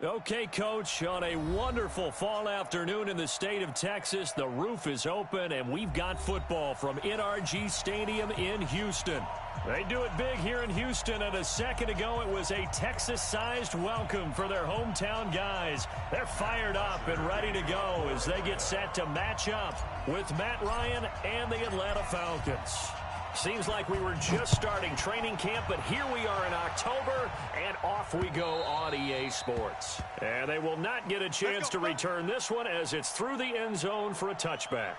Okay, Coach, on a wonderful fall afternoon in the state of Texas, the roof is open, and we've got football from NRG Stadium in Houston. They do it big here in Houston, and a second ago it was a Texas-sized welcome for their hometown guys. They're fired up and ready to go as they get set to match up with Matt Ryan and the Atlanta Falcons. Seems like we were just starting training camp, but here we are in October, and off we go on EA Sports. And they will not get a chance to return this one as it's through the end zone for a touchback.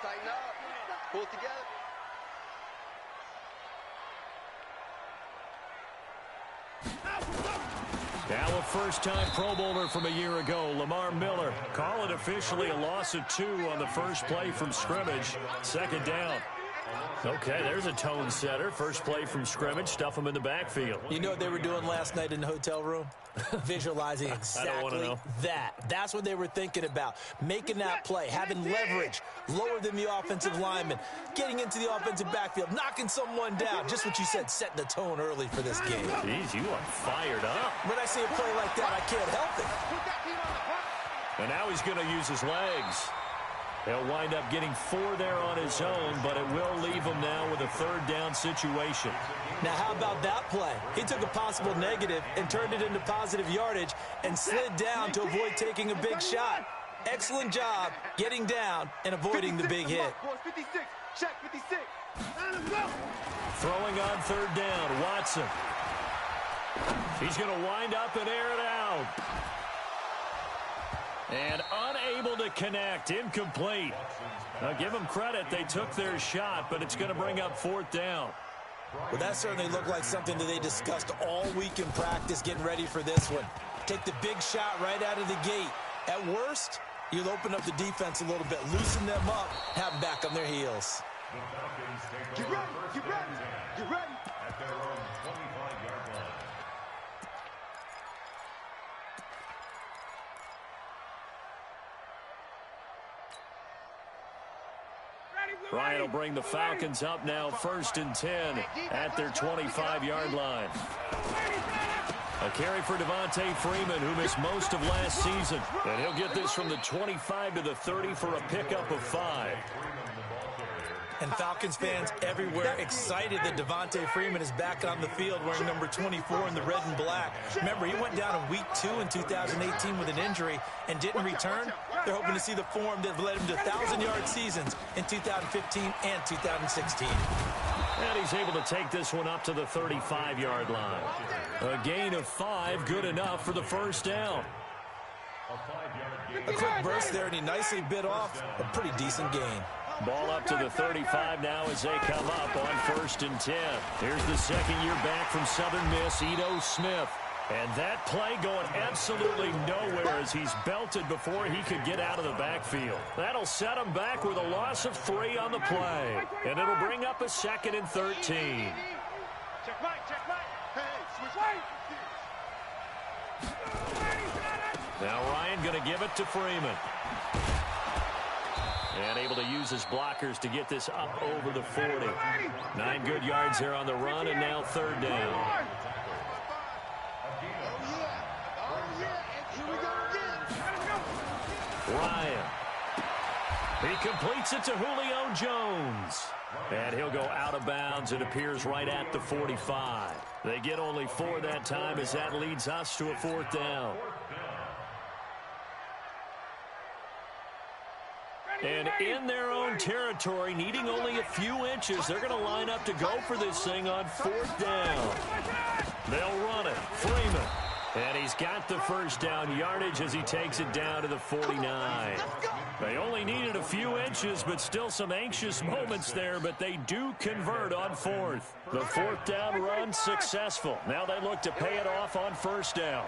Tighten up. Pull it together. Now a first-time Pro Bowler from a year ago, Lamar Miller. Call it officially a loss of 2 on the first play from scrimmage. Second down. Okay, there's a tone setter. First play from scrimmage, stuff them in the backfield. You know what they were doing last night in the hotel room? Visualizing exactly that. That's what they were thinking about. Making that play, having leverage, lower than the offensive lineman, getting into the offensive backfield, knocking someone down. Just what you said, setting the tone early for this game. Jeez, you are fired up. When I see a play like that, I can't help it. And now he's going to use his legs. He'll wind up getting 4 there on his own, but it will leave him now with a third down situation. Now, how about that play? He took a possible negative and turned it into positive yardage and slid down to avoid taking a big shot. Excellent job getting down and avoiding the big hit. 56, check 56. Throwing on third down, Watson. He's going to wind up and air it out. And unable to connect, incomplete. Now give them credit, they took their shot, but it's going to bring up fourth down. Well, that certainly looked like something that they discussed all week in practice getting ready for this one. Take the big shot right out of the gate. At worst, you'll open up the defense a little bit, loosen them up, have them back on their heels. Get ready, get ready, get ready. At their own 25-yard line. Ryan will bring the Falcons up now, 1st and 10 at their 25-yard line. A carry for Devontae Freeman, who missed most of last season. And he'll get this from the 25 to the 30 for a pickup of 5. And Falcons fans everywhere excited that Devontae Freeman is back on the field wearing number 24 in the red and black. Remember, he went down in week 2 in 2018 with an injury and didn't return. They're hoping to see the form that led him to 1,000-yard seasons in 2015 and 2016. And he's able to take this one up to the 35-yard line. A gain of 5, good enough for the first down. A quick burst there, and he nicely bit off a pretty decent gain. Ball up to the 35 now as they come up on 1st and 10. Here's the second-year back from Southern Miss, Ito Smith. And that play going absolutely nowhere as he's belted before he could get out of the backfield. That'll set him back with a loss of 3 on the play. And it'll bring up a 2nd and 13. Check right, check right. Hey, switch right. Now Ryan going to give it to Freeman. And able to use his blockers to get this up over the 40. 9 good yards there on the run, and now 3rd down. Ryan. He completes it to Julio Jones. And he'll go out of bounds. It appears right at the 45. They get only 4 that time as that leads us to a 4th down. And in their own territory, needing only a few inches, they're going to line up to go for this thing on 4th down. They'll run it. Freeman. And he's got the first down yardage as he takes it down to the 49. They only needed a few inches, but still some anxious moments there, but they do convert on 4th. The 4th down run successful. Now they look to pay it off on 1st down.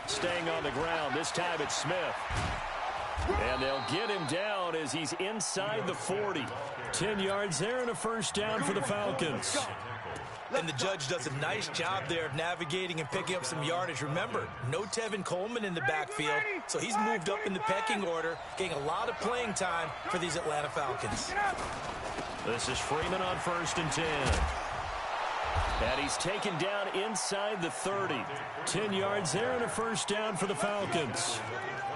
Staying on the ground, this time it's Smith. And they'll get him down as he's inside the 40. 10 yards there and a first down for the Falcons. And the judge does a nice job there of navigating and picking up some yardage. Remember, no Tevin Coleman in the backfield, so he's moved up in the pecking order, getting a lot of playing time for these Atlanta Falcons. This is Freeman on 1st and 10. And he's taken down inside the 30. 10 yards there and a first down for the Falcons.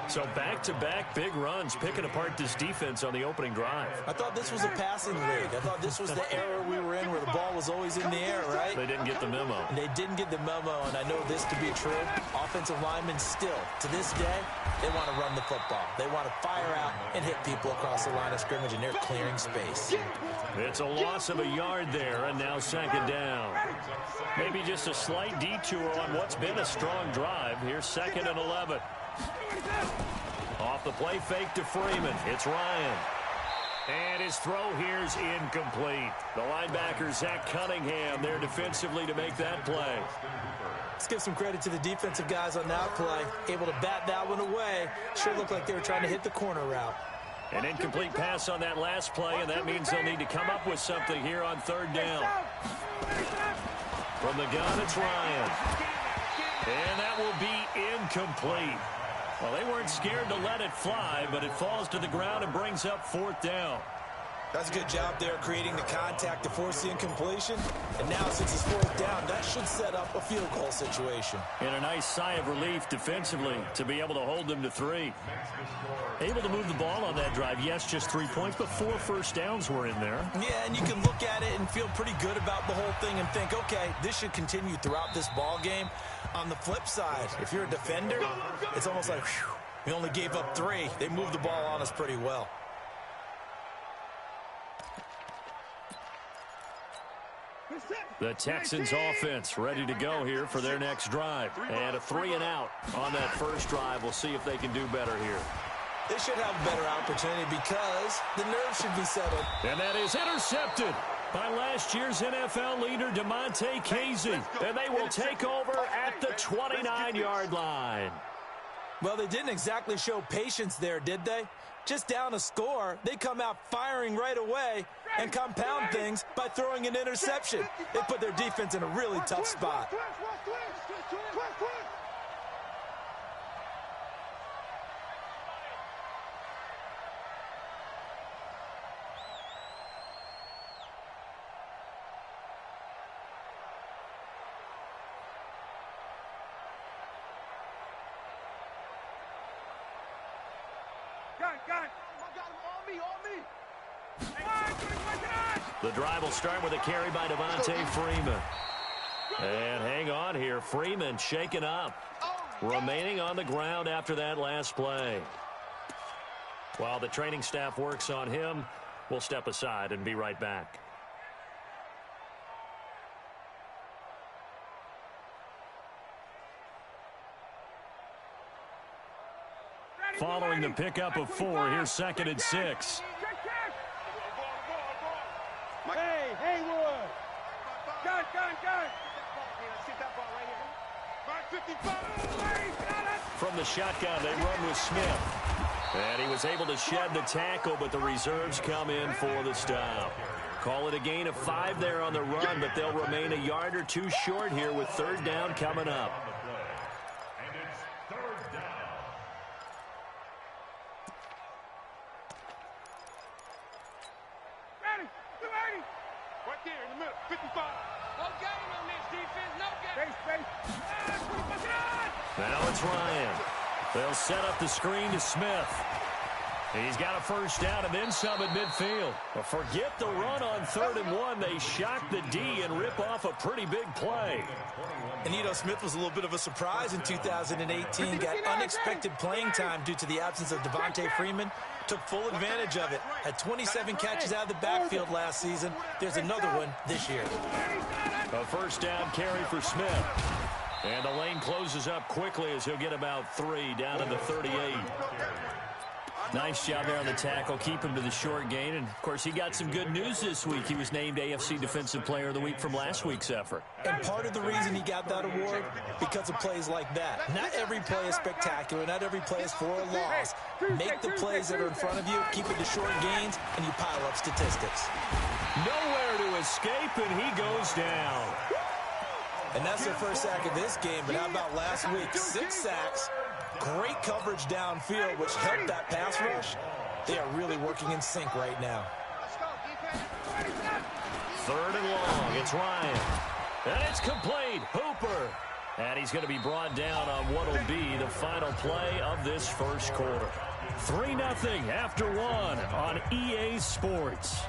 So back-to-back big runs, picking apart this defense on the opening drive. I thought this was a passing league. I thought this was the era we were in where the ball was always in the air, right? They didn't get the memo. And they didn't get the memo, and I know this to be true. Offensive linemen still, to this day, they want to run the football. They want to fire out and hit people across the line of scrimmage, and they're clearing space. It's a loss of a yard there, and now 2nd down. Maybe just a slight detour on what's been a strong drive. Here's 2nd and 11. Off the play fake to Freeman. It's Ryan. And his throw here's incomplete. The linebacker, Zach Cunningham, there defensively to make that play. Let's give some credit to the defensive guys on that play. Able to bat that one away. Sure looked like they were trying to hit the corner route. An incomplete pass on that last play, and that means they'll need to come up with something here on 3rd down. From the gun, it's Ryan. And that will be incomplete. Well, they weren't scared to let it fly, but it falls to the ground and brings up 4th down. That's a good job there creating the contact to force the incompletion. And now since it's 4th down, that should set up a field goal situation. And a nice sigh of relief defensively to be able to hold them to 3. Able to move the ball on that drive. Yes, just 3 points, but 4 first downs were in there. Yeah, and you can look at it and feel pretty good about the whole thing and think, okay, this should continue throughout this ball game. On the flip side, if you're a defender, it's almost like, whew, we only gave up 3. They moved the ball on us pretty well. The Texans offense ready to go here for their next drive. And a 3 and out on that first drive. We'll see if they can do better here. They should have a better opportunity because the nerves should be settled. And that is intercepted by last year's NFL leader, DeMonte Casey. And they will take over at the 29-yard line. Well, they didn't exactly show patience there, did they? Just down a score, they come out firing right away and compound things by throwing an interception. They put their defense in a really tough spot. The drive will start with a carry by Devontae Freeman. And hang on here. Freeman shaken up. Remaining on the ground after that last play. While the training staff works on him, we'll step aside and be right back. Following the pickup of 4, here's 2nd and 6. Hey, Haywood. Gun. From the shotgun, they run with Smith. And he was able to shed the tackle, but the reserves come in for the stop. Call it a gain of 5 there on the run, but they'll remain a yard or 2 short here with 3rd down coming up. And it's 3rd down. Ready. Right there in the middle. 55. No game on this defense. No game. Space. Now it's Ryan. They'll set up the screen to Smith. He's got a 1st down and then some at midfield. But forget the run on 3rd and 1. They shock the D and rip off a pretty big play. And Smith was a little bit of a surprise in 2018. Got unexpected playing time due to the absence of Devontae Freeman. Took full advantage of it. Had 27 catches out of the backfield last season. There's another one this year. A 1st down carry for Smith. And the lane closes up quickly as he'll get about 3 down to the 38. Nice job there on the tackle. Keep him to the short gain. And, of course, he got some good news this week. He was named AFC Defensive Player of the Week from last week's effort. And part of the reason he got that award, because of plays like that. Not every play is spectacular. Not every play is for a loss. Make the plays that are in front of you, keep it to short gains, and you pile up statistics. Nowhere to escape, and he goes down. And that's their 1st sack of this game, but how about last week? 6 sacks, great coverage downfield, which helped that pass rush. They are really working in sync right now. 3rd and long. It's Ryan. And it's complete. Hooper. And he's going to be brought down on what will be the final play of this 1st quarter. 3-0 after 1 on EA Sports.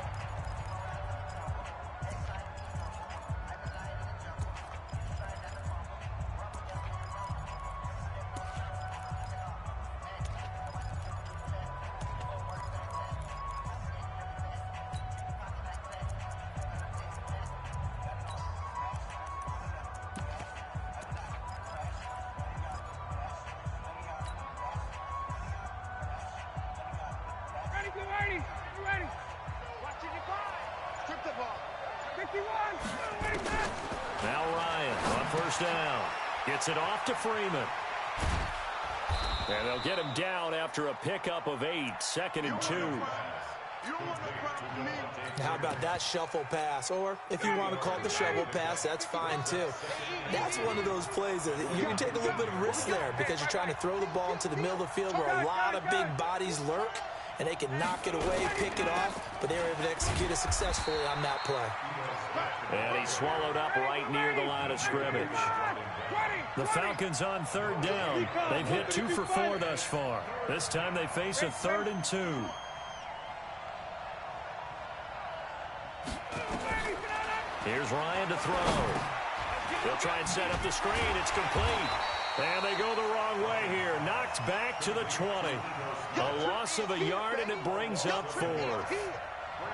Now Ryan on 1st down. Gets it off to Freeman. And they'll get him down after a pickup of 8. 2nd and 2. How about that shuffle pass? Or if you want to call it the shovel pass, that's fine too. That's one of those plays that you can take a little bit of risk there because you're trying to throw the ball into the middle of the field where a lot of big bodies lurk, and they can knock it away, pick it off, but they were able to execute it successfully on that play. And he's swallowed up right near the line of scrimmage. The Falcons on 3rd down. They've hit 2 for 4 thus far. This time they face a 3rd and 2. Here's Ryan to throw. They'll try and set up the screen. It's complete. And they go the wrong way here. Knocked back to the 20. A loss of a yard, and it brings up 4th.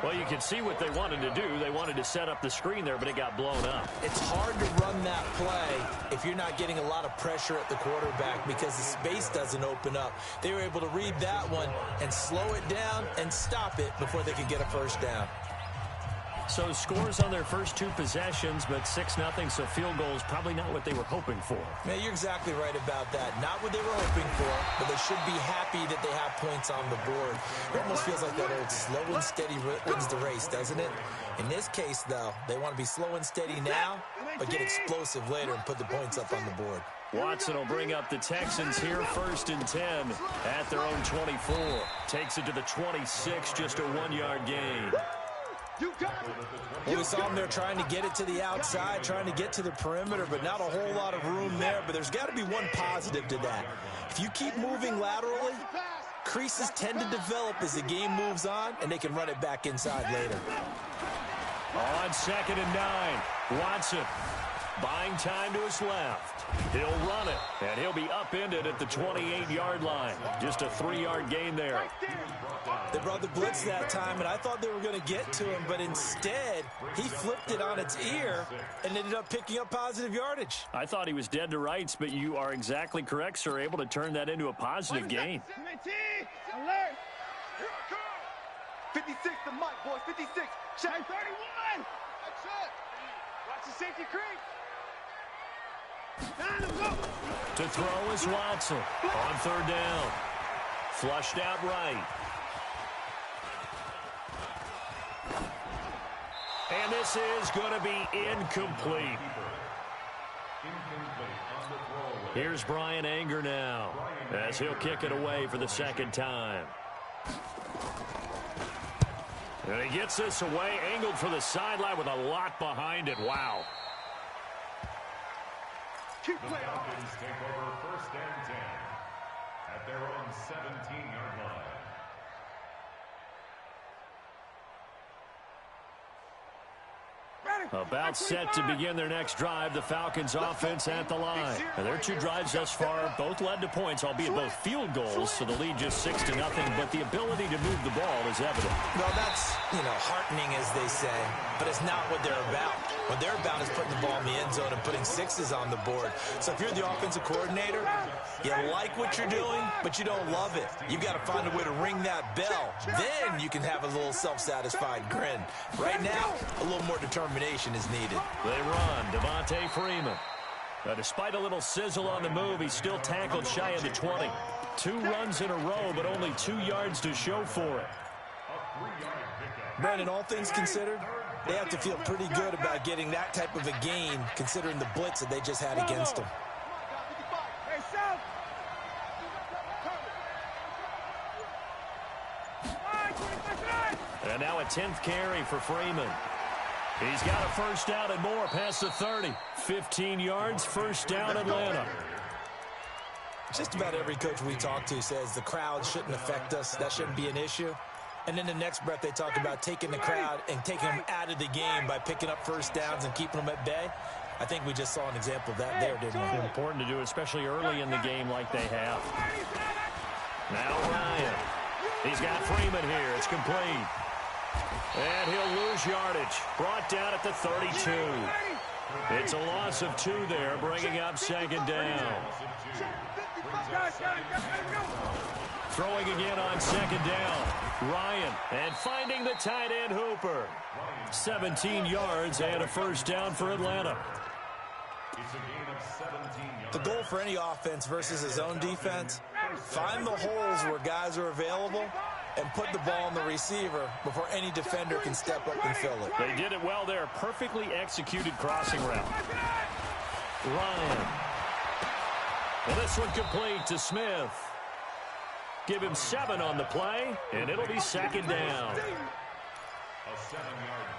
Well, you can see what they wanted to do. They wanted to set up the screen there, but it got blown up. It's hard to run that play if you're not getting a lot of pressure at the quarterback because the space doesn't open up. They were able to read that one and slow it down and stop it before they could get a first down. So scores on their first 2 possessions, but 6-0, so field goals probably not what they were hoping for. Man, you're exactly right about that. Not what they were hoping for, but they should be happy that they have points on the board. It almost feels like that old slow and steady wins the race, doesn't it? In this case, though, they want to be slow and steady now, but get explosive later and put the points up on the board. Watson will bring up the Texans here, 1st and 10 at their own 24. Takes it to the 26, just a 1-yard gain. Well, we saw them there trying to get it to the outside, trying to get to the perimeter, but not a whole lot of room there. But there's got to be one positive to that. If you keep moving laterally, creases tend to develop as the game moves on, and they can run it back inside later. On 2nd and 9, Watson buying time to his left. He'll run it, and he'll be upended at the 28-yard line. Just a 3-yard gain there. They brought the blitz that time, and I thought they were going to get to him, but instead, he flipped it on its ear and ended up picking up positive yardage. I thought he was dead to rights, but you are exactly correct, sir, able to turn that into a positive gain. Alert! 56 to Mike, boys, 56. Check 31. That's it. Watch the safety creep. To throw is Watson on 3rd down. Flushed out right. And this is going to be incomplete. Here's Brian Anger now as he'll kick it away for the 2nd time. And he gets this away, angled for the sideline with a lot behind it. Wow. The Falcons take over 1st and 10 at their own 17-yard line. About set to begin their next drive, the Falcons offense at the line. Now, their 2 drives thus far both led to points, albeit both field goals, so the lead just 6-0, but the ability to move the ball is evident. Well, that's, heartening, as they say, but it's not what they're about. What they're about is putting the ball in the end zone and putting 6s on the board. So if you're the offensive coordinator, you like what you're doing, but you don't love it. You've got to find a way to ring that bell. Then you can have a little self-satisfied grin. Right now, a little more determination is needed. They run. Devontae Freeman. Now, despite a little sizzle on the move, he's still tackled shy of the 20. 2 runs in a row, but only 2 yards to show for it. Brandon, all things considered, they have to feel pretty good about getting that type of a gain, considering the blitz that they just had against them. And now a 10th carry for Freeman. He's got a first down and more past the 30. 15 yards, first down Atlanta. Just about every coach we talk to says the crowd shouldn't affect us. That shouldn't be an issue. And then the next breath they talk about taking the crowd and taking them out of the game by picking up first downs and keeping them at bay. I think we just saw an example of that there, didn't we? It's important to do, especially early in the game like they have. Now Ryan. He's got Freeman here. It's complete. And he'll lose yardage. Brought down at the 32. It's a loss of 2 there, bringing up 2nd down. Throwing again on 2nd down. Ryan, and finding the tight end Hooper. 17 yards and a first down for Atlanta. The goal for any offense versus his own defense, find the holes where guys are available and put the ball on the receiver before any defender can step up and fill it. They did it well there. Perfectly executed crossing route. Ryan. And this one complete to Smith. Give him 7 on the play, and it'll be 2nd down.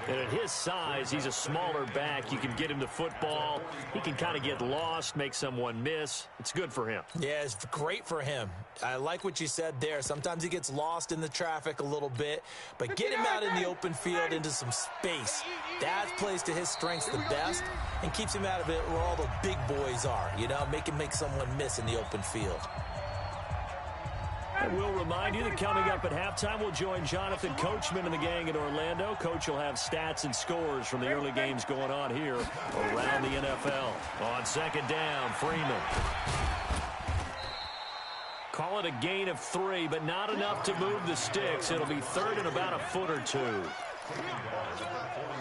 And at his size, he's a smaller back. You can get him the football. He can kind of get lost, make someone miss. It's good for him. Yeah, it's great for him. I like what you said there. Sometimes he gets lost in the traffic a little bit, but get him out in the open field into some space. That plays to his strengths the best and keeps him out of it where all the big boys are, make him make someone miss in the open field. And we'll remind you that coming up at halftime, we'll join Jonathan Coachman and the gang in Orlando. Coach will have stats and scores from the early games going on here around the NFL. On second down, Freeman. Call it a gain of 3, but not enough to move the sticks. It'll be third and about a foot or 2.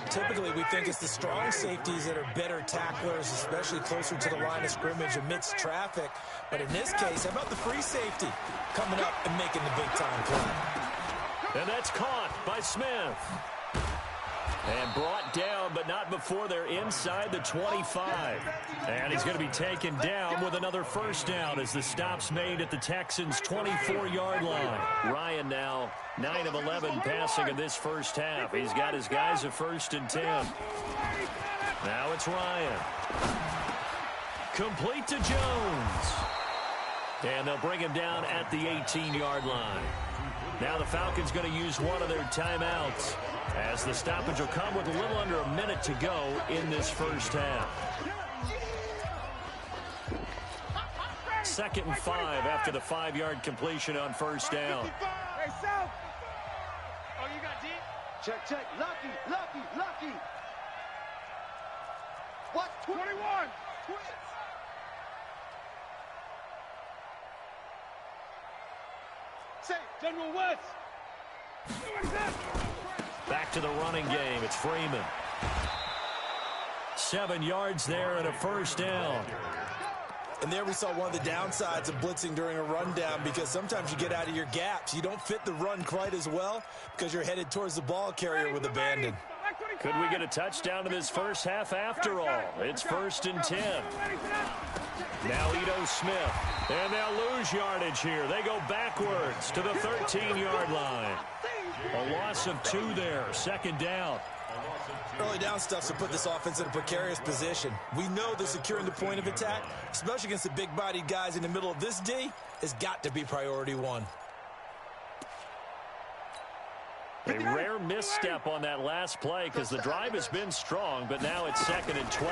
Typically, we think it's the strong safeties that are better tacklers, especially closer to the line of scrimmage amidst traffic. But in this case, how about the free safety coming up and making the big-time play? And that's caught by Smith. And brought down, but not before they're inside the 25. And he's going to be taken down with another first down as the stop's made at the Texans' 24-yard line. Ryan now 9 of 11 passing in this first half. He's got his guys a 1st and 10. Now it's Ryan. Complete to Jones. And they'll bring him down at the 18-yard line. Now the Falcons going to use one of their timeouts, as the stoppage will come with a little under a minute to go in this first half. 2nd and 5 after the 5-yard completion on first down. Hey, South. Oh, you got deep? Check, check. Lucky, lucky, lucky. What? 21. Say, General West. Back to the running game. It's Freeman. 7 yards there and a first down. And there we saw one of the downsides of blitzing during a rundown, because sometimes you get out of your gaps. You don't fit the run quite as well because you're headed towards the ball carrier with abandon. Could we get a touchdown in this first half after all? It's 1st and 10. Now Ito Smith. And they'll lose yardage here. They go backwards to the 13-yard line. A loss of 2 there. 2nd down. Early down stuff to put this offense in a precarious position. We know that securing the point of attack, especially against the big-bodied guys in the middle of this D, has got to be priority 1. A rare misstep on that last play because the drive has been strong, but now it's 2nd and 12.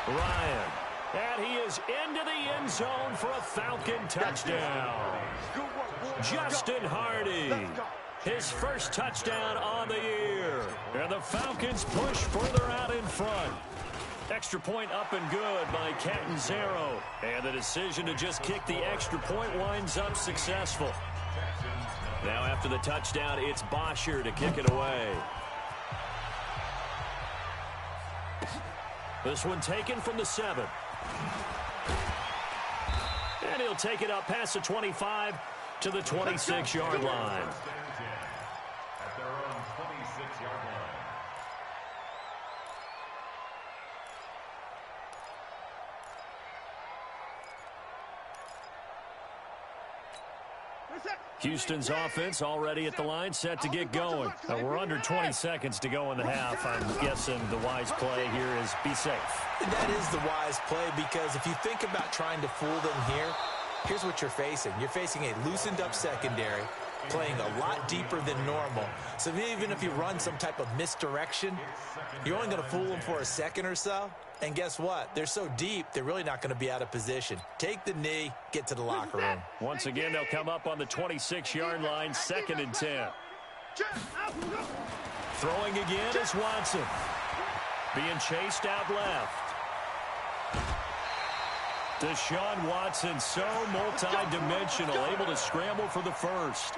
Ryan. And he is into the end zone for a Falcon touchdown. Justin Hardy. His first touchdown on the year. And the Falcons push further out in front. Extra point up and good by Catanzaro. And the decision to just kick the extra point winds up successful. Now after the touchdown, it's Bosher to kick it away. This one taken from the 7. And he'll take it up past the 25 to the 26-yard line. At their own 26-yard line. Houston's offense already at the line, set to get going. We're under 20 seconds to go in the half. I'm guessing the wise play here is be safe. That is the wise play, because if you think about trying to fool them here, here's what you're facing. You're facing a loosened up secondary, playing a lot deeper than normal. So even if you run some type of misdirection, you're only going to fool them for a second or so. And guess what? They're so deep, they're really not going to be out of position. Take the knee, get to the locker room. Once again, they'll come up on the 26-yard line, 2nd and 10. Throwing again is Watson. Being chased out left. Deshaun Watson, so multi-dimensional, able to scramble for the first.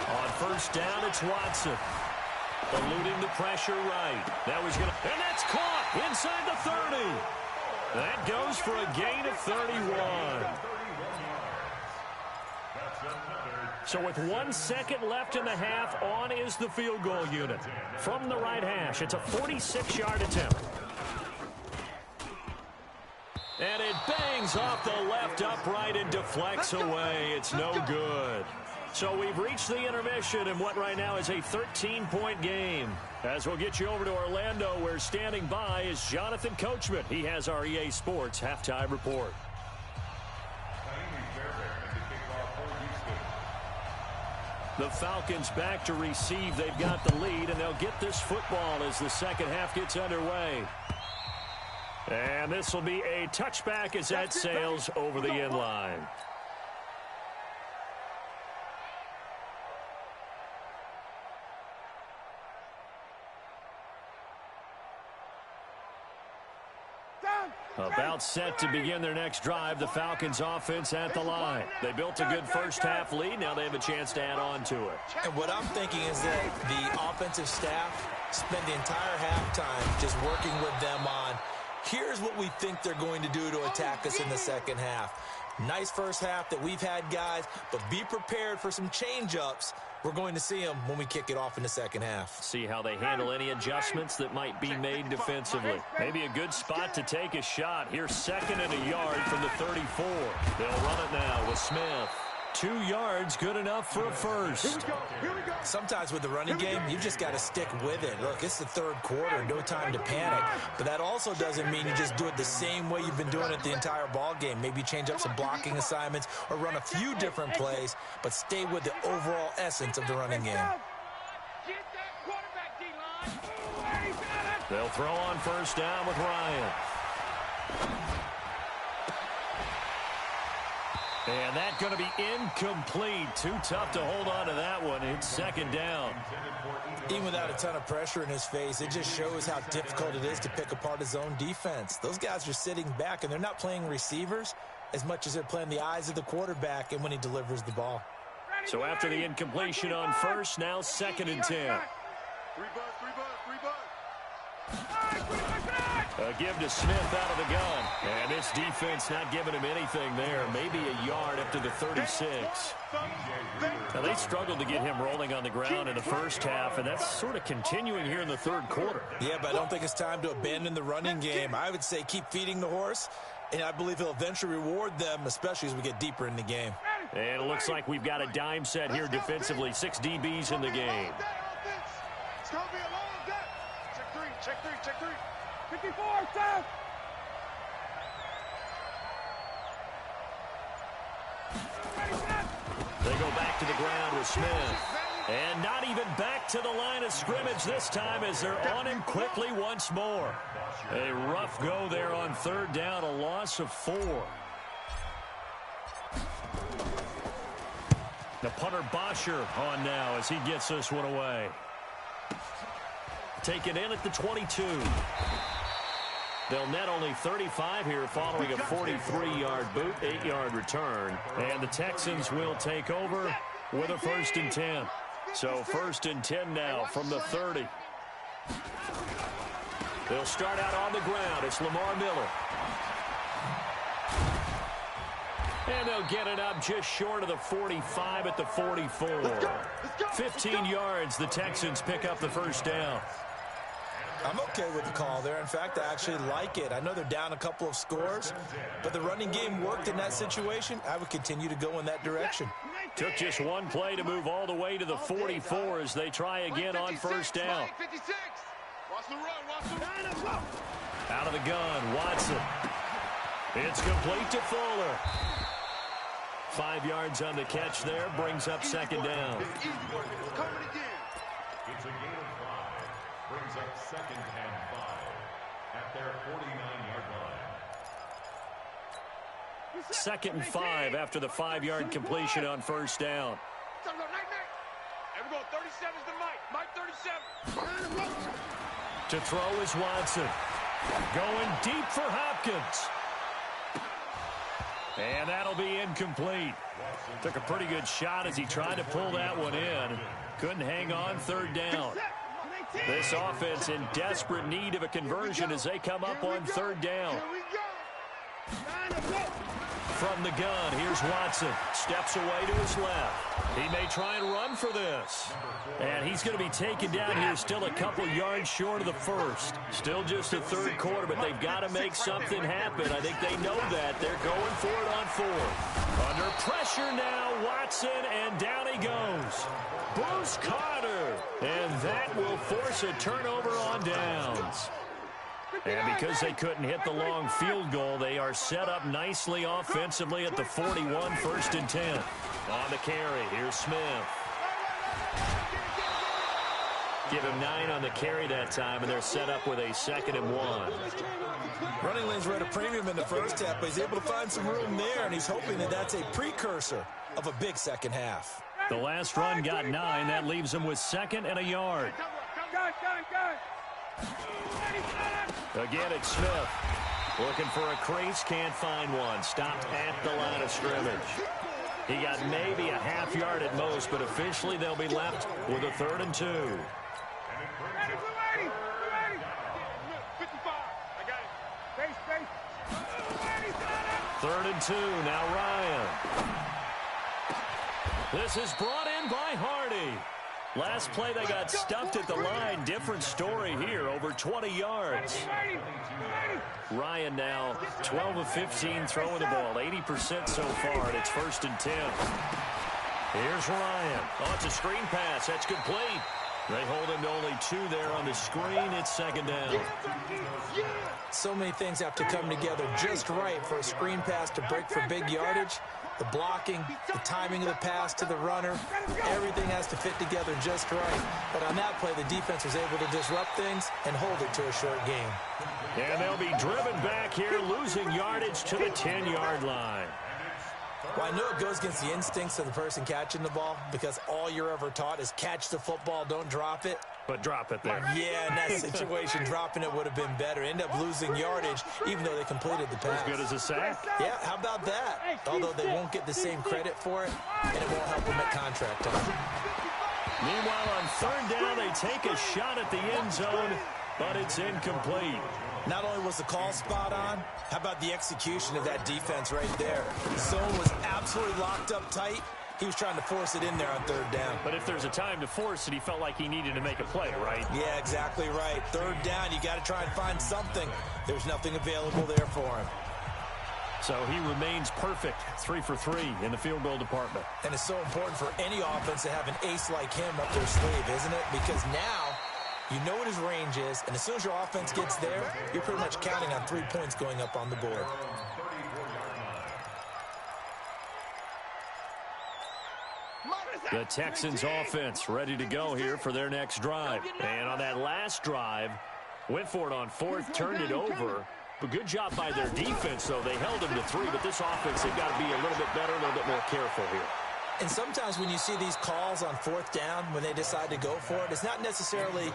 On first down, it's Watson. Eluding the pressure right. That was going to, and that's caught inside the 30. That goes for a gain of 31. So with 1 second left in the half, on is the field goal unit. From the right hash, it's a 46-yard attempt. And it bangs off the left upright and deflects away. It's no good. So we've reached the intermission in what right now is a 13-point game. As we'll get you over to Orlando, where standing by is Jonathan Coachman. He has our EA Sports halftime report. The Falcons back to receive. They've got the lead, and they'll get this football as the second half gets underway. And this will be a touchback as that sails over the end line. About set to begin their next drive, the Falcons offense at the line. They built a good first half lead. Now they have a chance to add on to it. And what I'm thinking is that the offensive staff spent the entire halftime just working with them on, here's what we think they're going to do to attack us in the second half. Nice first half that we've had, guys, but be prepared for some change-ups. We're going to see them when we kick it off in the second half. See how they handle any adjustments that might be made defensively. Maybe a good spot to take a shot. Here's 2nd and a yard from the 34. They'll run it now with Smith. 2 yards, good enough for a first. Sometimes with the running game, you just got to stick with it. Look, it's the third quarter, no time to panic. But that also doesn't mean you just do it the same way you've been doing it the entire ball game. Maybe change up some blocking assignments or run a few different plays, but stay with the overall essence of the running game. They'll throw on first down with Ryan. And that's going to be incomplete. Too tough to hold on to that one. It's 2nd down. Even without a ton of pressure in his face, it just shows how difficult it is to pick apart his own defense. Those guys are sitting back, and they're not playing receivers as much as they're playing the eyes of the quarterback and when he delivers the ball. So after the incompletion on first, now 2nd and 10. A give to Smith out of the gun. And this defense not giving him anything there. Maybe a yard up to the 36. Now, they struggled to get him rolling on the ground in the first half, and that's sort of continuing here in the third quarter. Yeah, but I don't think it's time to abandon the running game. I would say keep feeding the horse, and I believe he'll eventually reward them, especially as we get deeper in the game. And it looks like we've got a dime set here defensively. 6 DBs in the game. It's going to be a long day. Check three. 54, down. They go back to the ground with Smith. And not even back to the line of scrimmage this time as they're on him quickly once more. A rough go there on 3rd down, a loss of 4. The punter Bosher on now as he gets this one away. Taken in at the 22. They'll net only 35 here following a 43-yard boot, 8-yard return. And the Texans will take over with a 1st and 10. So 1st and 10 now from the 30. They'll start out on the ground. It's Lamar Miller. And they'll get it up just short of the 45 at the 44. 15 yards, the Texans pick up the 1st down. I'm okay with the call there. In fact, I actually like it. I know they're down a couple of scores, but the running game worked in that situation. I would continue to go in that direction. Took just one play to move all the way to the 44 as they try again on 1st down. Watch the run. Out of the gun, Watson. It's complete to Fuller. 5 yards on the catch there, brings up 2nd down. It's a gain of 5. Brings up 2nd and 5 at their 49-yard line. 2nd and 5 after the 5-yard completion on 1st down. And we're going 37 to Mike. Mike 37. To throw is Watson. Going deep for Hopkins. And that'll be incomplete. Took a pretty good shot as he tried to pull that one in. Couldn't hang on 3rd down. This offense in desperate need of a conversion as they come up on 3rd down. From the gun, here's Watson. Steps away to his left. He may try and run for this. And he's going to be taken down here still a couple yards short of the 1st. Still just the 3rd quarter, but they've got to make something happen. I think they know that. They're going for it on 4th. Under pressure now, Watson, and down he goes. Bruce Carter. And that will force a turnover on downs. And because they couldn't hit the long field goal, they are set up nicely offensively at the 41, 1st and 10. On the carry, here's Smith. Give him 9 on the carry that time, and they're set up with a 2nd and 1. Running lanes were at a premium in the first half, but he's able to find some room there, and he's hoping that that's a precursor of a big second half. The last run got 9. That leaves him with 2nd and a yard. Again, it's Smith. Looking for a crease, can't find one. Stopped at the line of scrimmage. He got maybe a half yard at most, but officially they'll be left with a 3rd and 2. 3rd and 2, now Ryan. This is brought in by Hardy. Last play they got stuffed at the line. Different story here, over 20 yards. Ryan now 12 of 15 throwing the ball, 80% so far, and it's 1st and 10. Here's Ryan. Oh, it's a screen pass. That's complete. They hold him to only 2 there on the screen. It's 2nd down. So many things have to come together just right for a screen pass to break for big yardage. The blocking, the timing of the pass to the runner, everything has to fit together just right. But on that play, the defense was able to disrupt things and hold it to a short game. And they'll be driven back here, losing yardage to the 10-yard line. Well, I know it goes against the instincts of the person catching the ball because all you're ever taught is catch the football, don't drop it. But drop it there. Yeah, in that situation, dropping it would have been better. End up losing yardage, even though they completed the pass. As good as a sack. Yeah, how about that? Although they won't get the same credit for it, and it won't help them at contract time. Meanwhile, on 3rd down, they take a shot at the end zone, but it's incomplete. Not only was the call spot on, how about the execution of that defense right there? The zone was absolutely locked up tight. He was trying to force it in there on 3rd down. But if there's a time to force it, he felt like he needed to make a play, right? Yeah, exactly right. 3rd down, you got to try and find something. There's nothing available there for him. So he remains perfect, 3 for 3 in the field goal department. And it's so important for any offense to have an ace like him up their sleeve, isn't it? Because now you know what his range is, and as soon as your offense gets there, you're pretty much counting on 3 points going up on the board. The Texans offense ready to go here for their next drive. And on that last drive, went for it on 4th, turned it over. But good job by their defense, though. They held them to 3, but this offense, they've got to be a little bit better, a little bit more careful here. And sometimes when you see these calls on 4th down, when they decide to go for it, it's not necessarily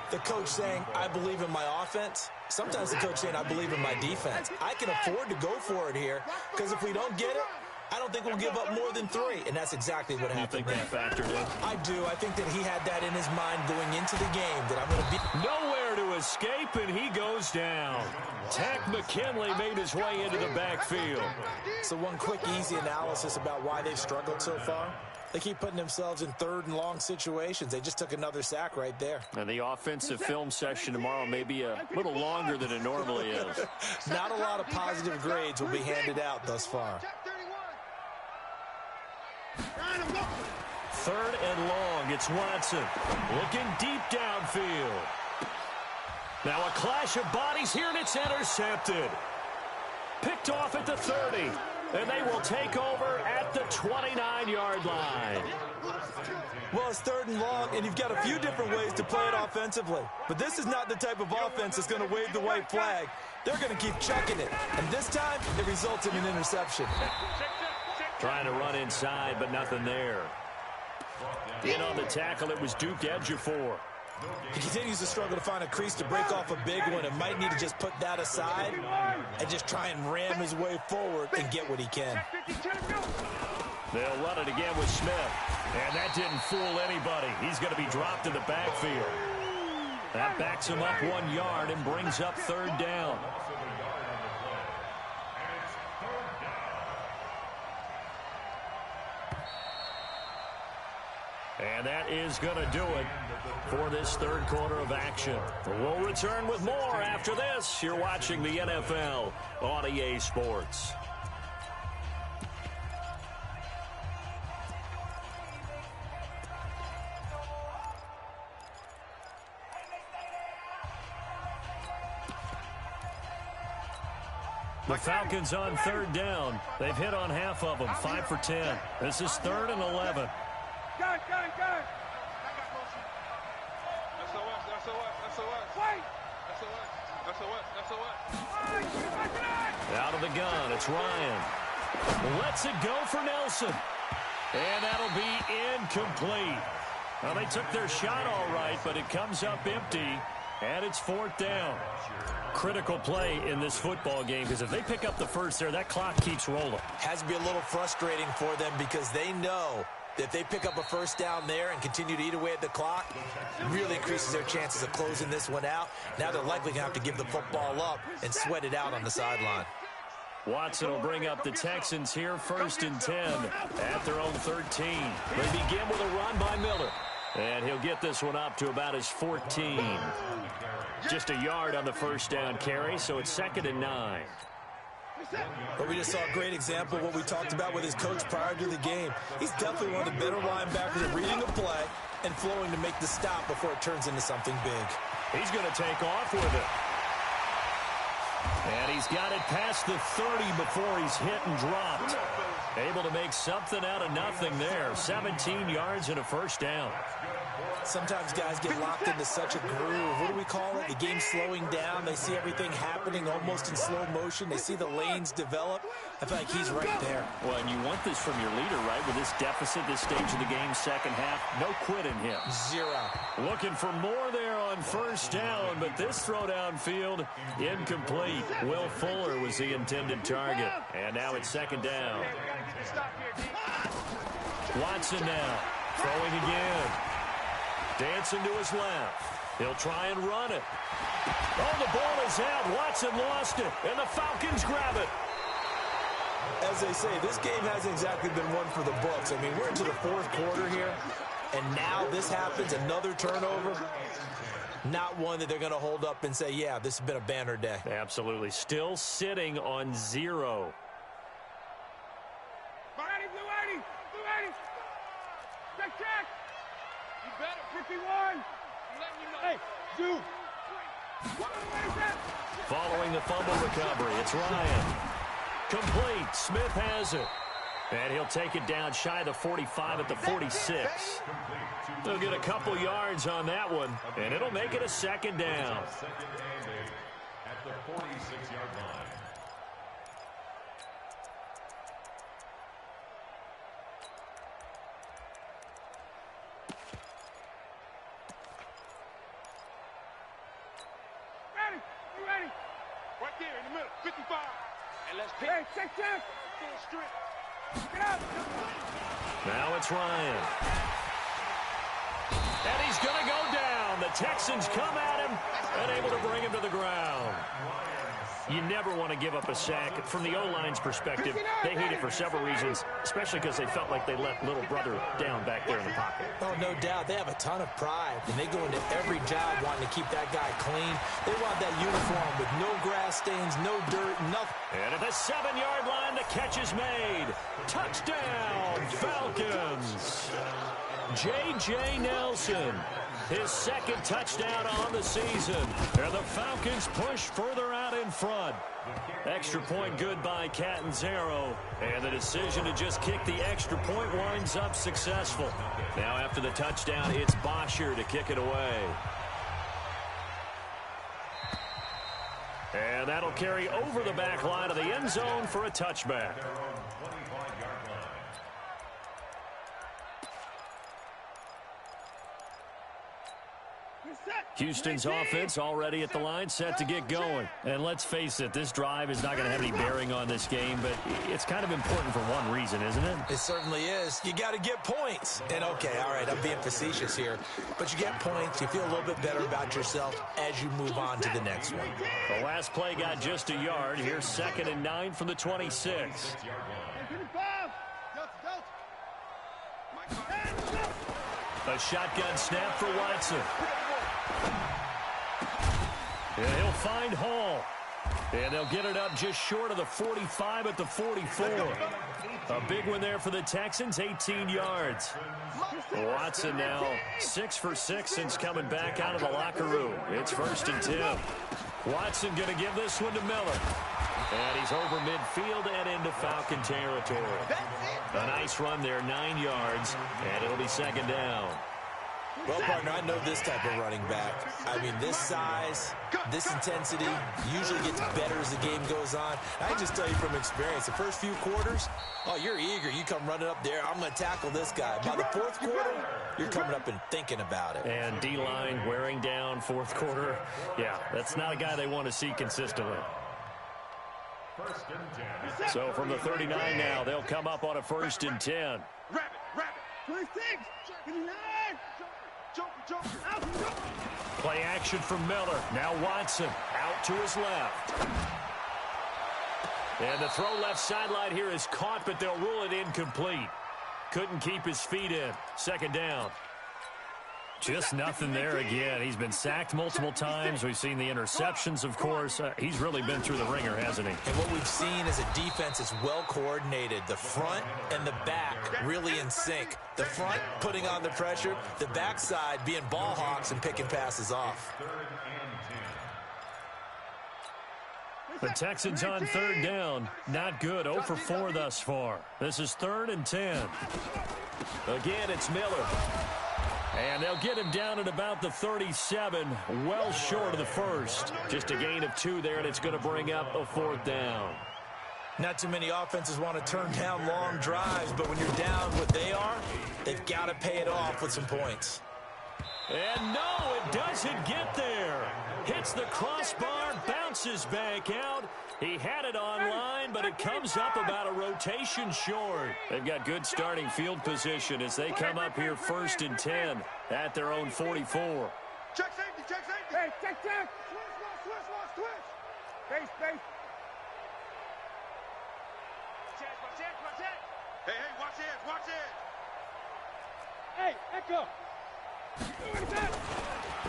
the coach saying, I believe in my offense. Sometimes the coach saying, I believe in my defense. I can afford to go for it here, because if we don't get it, I don't think we'll give up more than 3, and that's exactly what happened. You think that factored in? I do. I think that he had that in his mind going into the game, that I'm going to be... Nowhere to escape, and he goes down. Tack McKinley made his way into the backfield. So one quick, easy analysis about why they've struggled so far. They keep putting themselves in 3rd and long situations. They just took another sack right there. And the offensive film session tomorrow may be a little longer than it normally is. Not a lot of positive grades will be handed out thus far. 3rd and long. It's Watson looking deep downfield. Now a clash of bodies here, and it's intercepted. Picked off at the 30. And they will take over at the 29-yard line. Well, it's 3rd and long, and you've got a few different ways to play it offensively. But this is not the type of offense that's going to wave the white flag. They're going to keep chucking it. And this time, it results in an interception. Trying to run inside, but nothing there. In on the tackle, it was Duke Ejiofor. He continues to struggle to find a crease to break off a big one and might need to just put that aside and just try and ram his way forward and get what he can. They'll run it again with Smith. And that didn't fool anybody. He's going to be dropped in the backfield. That backs him up 1 yard and brings up 3rd down. And that is going to do it for this 3rd quarter of action. We'll return with more after this. You're watching the NFL on EA Sports. The Falcons on 3rd down. They've hit on half of them, 5 for 10. This is 3rd and 11. Out of the gun, it's Ryan. Lets it go for Nelson. And that'll be incomplete. Well, they took their shot all right, but it comes up empty, and it's 4th down. Critical play in this football game, because if they pick up the first there, that clock keeps rolling. Has to be a little frustrating for them because they know that if they pick up a first down there and continue to eat away at the clock, it really increases their chances of closing this one out. Now they're likely going to have to give the football up and sweat it out on the sideline. Watson will bring up the Texans here, 1st and 10 at their own 13. They begin with a run by Miller. And he'll get this one up to about his 14. Just a yard on the first down carry, so it's 2nd and 9. But we just saw a great example of what we talked about with his coach prior to the game. He's definitely one of the better linebackers at reading the play and flowing to make the stop before it turns into something big. He's going to take off with it. And he's got it past the 30 before he's hit and dropped. Able to make something out of nothing there. 17 yards and a first down. Sometimes guys get locked into such a groove. What do we call it? The game's slowing down. They see everything happening almost in slow motion. They see the lanes develop. I feel like he's right there. Well, and you want this from your leader, right? With this deficit, this stage of the game, second half, no quit in him. 0. Looking for more there on first down, but this throw downfield, incomplete. Will Fuller was the intended target. And now it's 2nd down. Watson now, throwing again. Dancing to his left. He'll try and run it. Oh, the ball is out. Watson lost it, and the Falcons grab it. As they say, this game hasn't exactly been one for the books. I mean, we're into the 4th quarter here, and now this happens, another turnover. Not one that they're going to hold up and say, yeah, this has been a banner day. Absolutely. Still sitting on 0. Check. You better 51. Hey, dude. Following the fumble recovery, it's Ryan. Complete. Smith has it. And he'll take it down shy of the 45 at the 46. They'll get a couple yards on that one, and it'll make it a 2nd down. At the 46-yard line. Ready. Right there in the middle, 55. And let's pick. Hey, check. Get up. Now it's Ryan. And he's going to go down. The Texans come at him and able to bring him to the ground. You never want to give up a sack. From the O-line's perspective, they hate it for several reasons, especially because they felt like they let little brother down back there in the pocket. Oh, no doubt. They have a ton of pride, and they go into every job wanting to keep that guy clean. They want that uniform with no grass stains, no dirt, nothing. And at the 7-yard line, the catch is made. Touchdown, Falcons. J.J. Nelson, his 2nd touchdown on the season. And the Falcons push further out in front. Extra point good by Catanzaro. And the decision to just kick the extra point winds up successful. Now after the touchdown, it's Bosher to kick it away. And that'll carry over the back line of the end zone for a touchback. Houston's offense already at the line, set to get going. And let's face it, this drive is not going to have any bearing on this game, but it's kind of important for one reason, isn't it? It certainly is. You got to get points. And, okay, all right, I'm being facetious here, but you get points. You feel a little bit better about yourself as you move on to the next one. The last play got just a yard. Here's 2nd and 9 from the 26. A shotgun snap for Watson. And he'll find Hall. And they'll get it up just short of the 45 at the 44. A big one there for the Texans, 18 yards. Watson now 6 for 6 since coming back out of the locker room. It's 1st and 10. Watson going to give this one to Miller. And he's over midfield and into Falcon territory. A nice run there, 9 yards, and it'll be 2nd down. Well, partner, I know this type of running back. I mean, this size, this intensity usually gets better as the game goes on. I can just tell you from experience, the first few quarters, oh, you're eager. You come running up there, I'm going to tackle this guy. By the fourth quarter, you're coming up and thinking about it. And D-line wearing down fourth quarter. Yeah, that's not a guy they want to see consistently. So from the 39 now, they'll come up on a 1st and 10. Rabbit. 26. 29. Jump. Play action from Miller. Now Watson out to his left. And the throw left sideline here is caught, but they'll rule it incomplete. Couldn't keep his feet in. 2nd down. Just nothing there again. He's been sacked multiple times. We've seen the interceptions, of course. He's really been through the ringer, hasn't he? And what we've seen is a defense that's well coordinated. The front and the back really in sync. The front putting on the pressure. The backside being ball hawks and picking passes off. The Texans on 3rd down. Not good. 0 for 4 thus far. This is 3rd and 10. Again, it's Miller. And they'll get him down at about the 37, well short of the first. Just a gain of 2 there, and it's going to bring up a 4th down. Not too many offenses want to turn down long drives, but when you're down what they are, they've got to pay it off with some points. And no, it doesn't get there. Hits the crossbar, bounces back out. He had it online, but it comes up about a rotation short. They've got good starting field position as they come up here 1st and 10 at their own 44. Check safety. Hey, check. Switch. Space. Check. Hey, watch it. Hey, echo.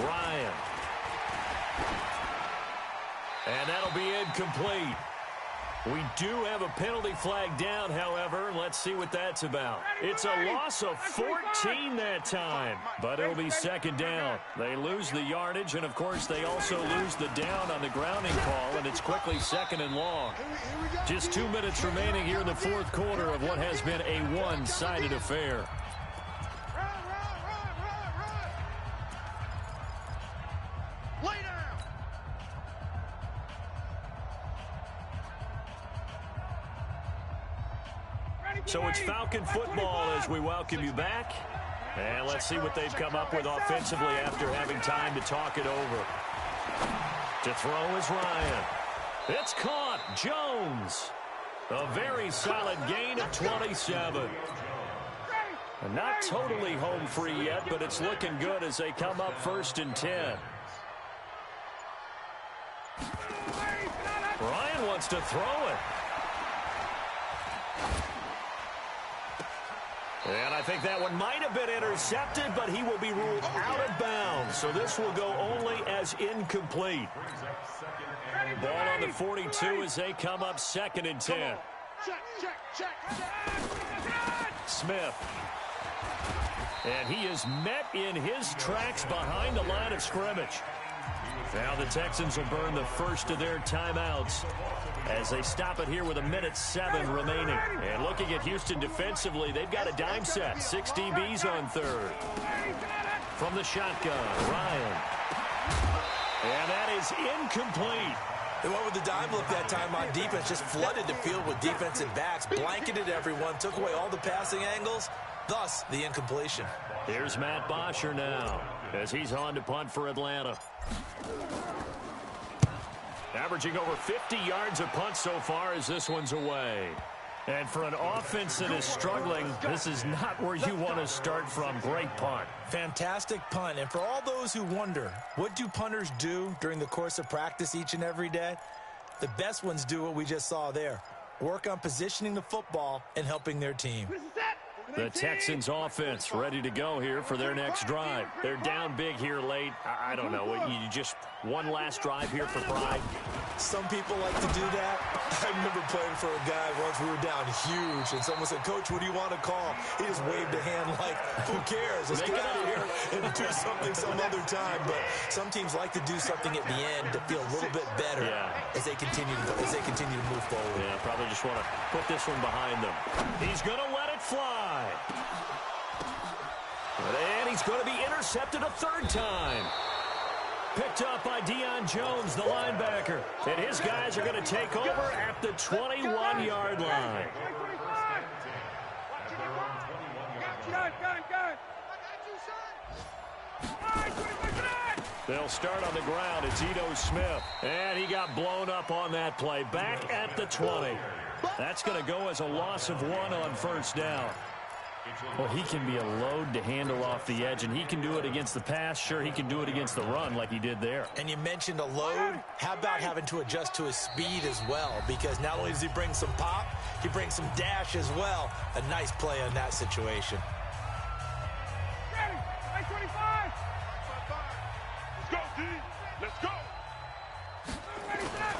Ryan. And that'll be incomplete. We do have a penalty flag down, however. Let's see what that's about. It's a loss of 14 that time, but it'll be 2nd down. They lose the yardage, and, of course, they also lose the down on the grounding call, and it's quickly 2nd and long. Just 2 minutes remaining here in the 4th quarter of what has been a one-sided affair. So it's Falcon football as we welcome you back. And let's see what they've come up with offensively after having time to talk it over. To throw is Ryan. It's caught. Jones. A very solid gain of 27. And not totally home free yet, but it's looking good as they come up 1st and 10. Ryan wants to throw it. And I think that one might have been intercepted, but he will be ruled out of bounds. So this will go only as incomplete. Ball on the 42 as they come up 2nd and 10. Check. Smith. And he is met in his tracks behind the line of scrimmage. Now the Texans will burn the first of their timeouts as they stop it here with 1:07 remaining. And looking at Houston defensively, they've got a dime set. 6 DBs on 3rd. From the shotgun, Ryan. And that is incomplete. And what would the dime look that time on defense? Just flooded the field with defensive backs, blanketed everyone, took away all the passing angles, thus the incompletion. Here's Matt Bosher now as he's on to punt for Atlanta. Averaging over 50 yards a punt so far as this one's away. And for an offense that is struggling, this is not where you want to start from. Great punt. Fantastic punt. And for all those who wonder, what do punters do during the course of practice each and every day? The best ones do what we just saw there. Work on positioning the football and helping their team. The Texans offense ready to go here for their next drive. They're down big here late. I don't know. You just one last drive here for pride. Some people like to do that. I remember playing for a guy once. We were down huge, and someone said, "Coach, what do you want to call?" He just waved a hand like, "Who cares? Let's get out of here and do something some other time." But some teams like to do something at the end to feel a little bit better as they continue to move forward. Yeah, probably just want to put this one behind them. He's going to let it fly. And he it's going to be intercepted a third time. Picked up by Deion Jones, the linebacker. And his guys are going to take over at the 21-yard line. They'll start on the ground. It's Ito Smith. And he got blown up on that play. Back at the 20. That's going to go as a loss of 1 on first down. Well, he can be a load to handle off the edge, and he can do it against the pass. Sure, he can do it against the run like he did there. And you mentioned a load. How about having to adjust to his speed as well? Because not only does he bring some pop, he brings some dash as well. A nice play on that situation. Ready, 25. Let's go, D. Let's go. Ready, set.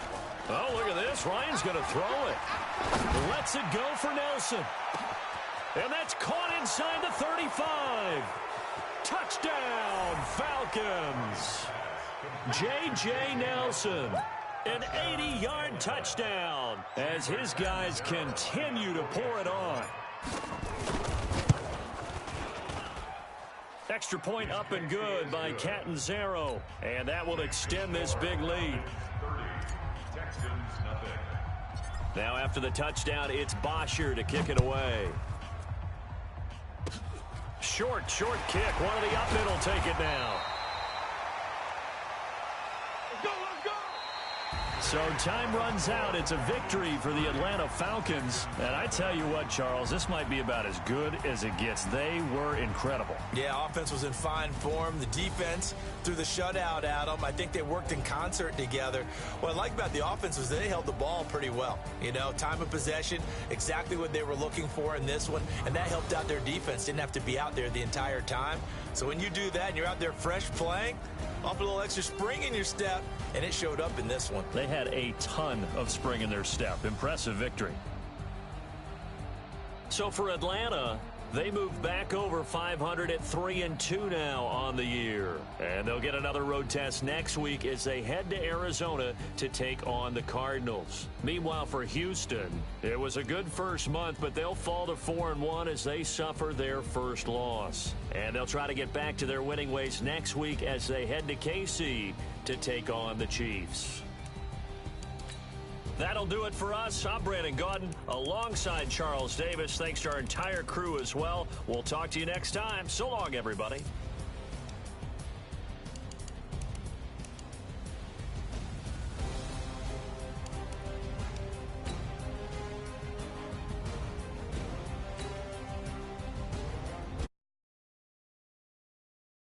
Oh, look at this. Ryan's going to throw it. Lets it go for Nelson. And that's caught inside the 35. Touchdown, Falcons. J.J. Nelson, an 80-yard touchdown as his guys continue to pour it on. Extra point up and good by Catanzaro. And that will extend this big lead. Now after the touchdown, it's Bosher to kick it away. Short kick. One of the up mid will take it down. Let's go, let's go. So time runs out. It's a victory for the Atlanta Falcons. And I tell you what, Charles, this might be about as good as it gets. They were incredible. Yeah, offense was in fine form. The defense threw the shutout at them. I think they worked in concert together. What I like about the offense was they held the ball pretty well. You know, time of possession, exactly what they were looking for in this one. And that helped out their defense. Didn't have to be out there the entire time. So when you do that and you're out there fresh playing, off a little extra spring in your step, and it showed up in this one. They had a ton of spring in their step. Impressive victory. So for Atlanta, they move back over 500 at 3-2 now on the year. And they'll get another road test next week as they head to Arizona to take on the Cardinals. Meanwhile, for Houston, it was a good first month, but they'll fall to 4-1 as they suffer their first loss. And they'll try to get back to their winning ways next week as they head to KC to take on the Chiefs. That'll do it for us. I'm Brandon Gaudin alongside Charles Davis. Thanks to our entire crew as well. We'll talk to you next time. So long, everybody.